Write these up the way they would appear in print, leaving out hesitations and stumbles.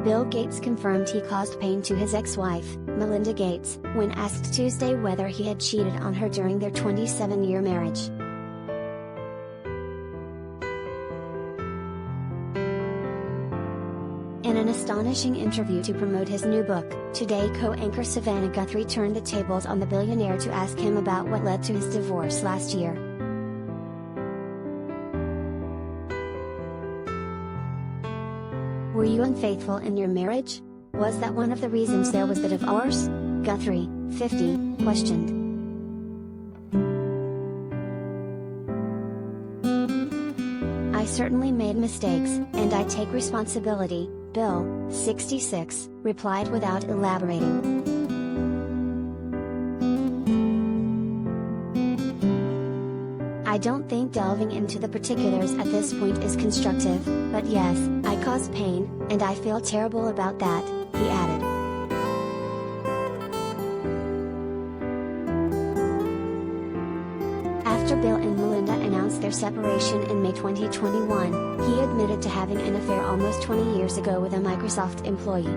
Bill Gates confirmed he caused pain to his ex-wife, Melinda Gates, when asked Tuesday whether he had cheated on her during their 27-year marriage. In an astonishing interview to promote his new book, Today co-anchor Savannah Guthrie turned the tables on the billionaire to ask him about what led to his divorce last year. Were you unfaithful in your marriage? Was that one of the reasons there was the divorce? Guthrie, 50, questioned. I certainly made mistakes, and I take responsibility, Bill, 66, replied without elaborating. I don't think delving into the particulars at this point is constructive, but yes, I caused pain, and I feel terrible about that, he added. After Bill and Melinda announced their separation in May 2021, he admitted to having an affair almost 20 years ago with a Microsoft employee.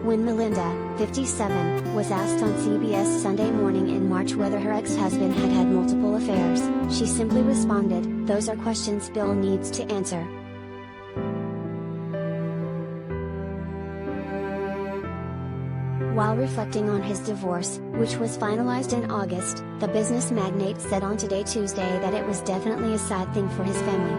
When Melinda, 57, was asked on CBS Sunday Morning in March whether her ex-husband had had multiple affairs, she simply responded, "Those are questions Bill needs to answer." While reflecting on his divorce, which was finalized in August, the business magnate said on Today Tuesday that it was definitely a sad thing for his family.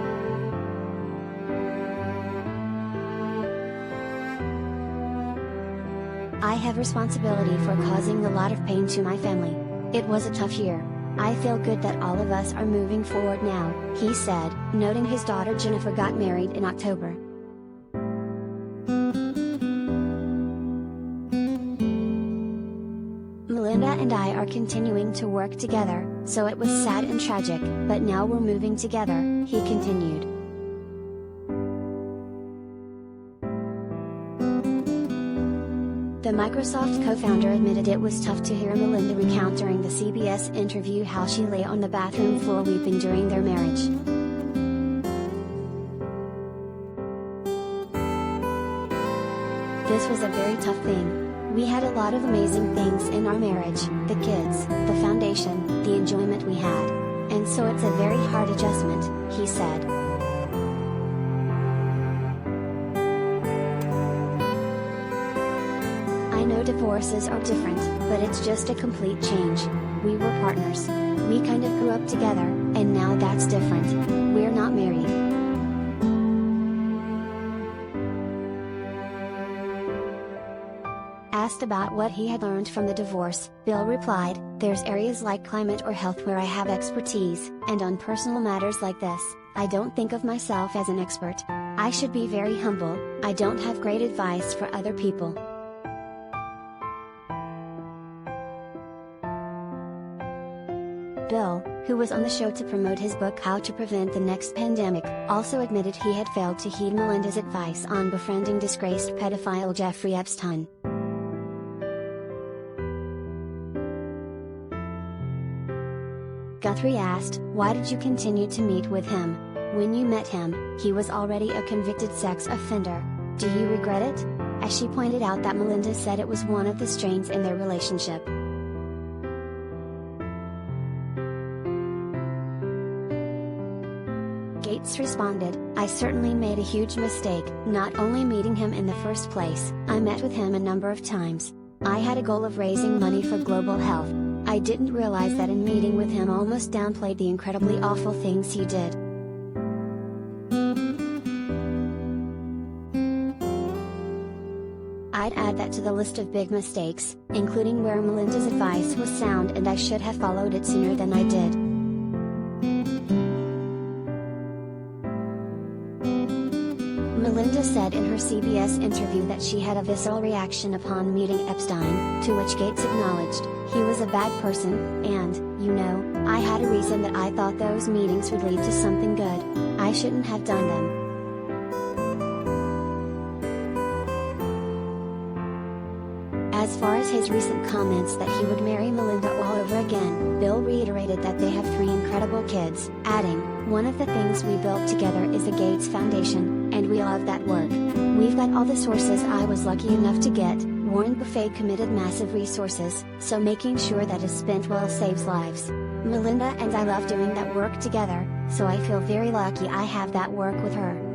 I have responsibility for causing a lot of pain to my family. It was a tough year. I feel good that all of us are moving forward now, he said, noting his daughter Jennifer got married in October. Melinda and I are continuing to work together, so it was sad and tragic, but now we're moving together, he continued. The Microsoft co-founder admitted it was tough to hear Melinda recount during the CBS interview how she lay on the bathroom floor weeping during their marriage. This was a very tough thing. We had a lot of amazing things in our marriage, the kids, the foundation, the enjoyment we had. And so it's a very hard adjustment, he said. I know divorces are different, but it's just a complete change. We were partners. We kind of grew up together, and now that's different. We're not married. Asked about what he had learned from the divorce, Bill replied, "There's areas like climate or health where I have expertise, and on personal matters like this, I don't think of myself as an expert. I should be very humble. I don't have great advice for other people." Bill, who was on the show to promote his book How to Prevent the Next Pandemic, also admitted he had failed to heed Melinda's advice on befriending disgraced pedophile Jeffrey Epstein. Guthrie asked, "Why did you continue to meet with him? When you met him, he was already a convicted sex offender. Do you regret it?" As she pointed out that Melinda said it was one of the strains in their relationship. Gates responded, "I certainly made a huge mistake, not only meeting him in the first place. I met with him a number of times. I had a goal of raising money for global health. I didn't realize that in meeting with him almost downplayed the incredibly awful things he did." I'd add that to the list of big mistakes, including where Melinda's advice was sound and I should have followed it sooner than I did. Melinda said in her CBS interview that she had a visceral reaction upon meeting Epstein, to which Gates acknowledged, "He was a bad person, and, you know, I had a reason that I thought those meetings would lead to something good. I shouldn't have done them." As As far as his recent comments that he would marry Melinda all over again, Bill reiterated that they have 3 incredible kids, adding, "One of the things we built together is the Gates Foundation, and we love that work. We've got all the sources I was lucky enough to get. Warren Buffett committed massive resources, so making sure that is spent well saves lives. Melinda and I love doing that work together, so I feel very lucky I have that work with her."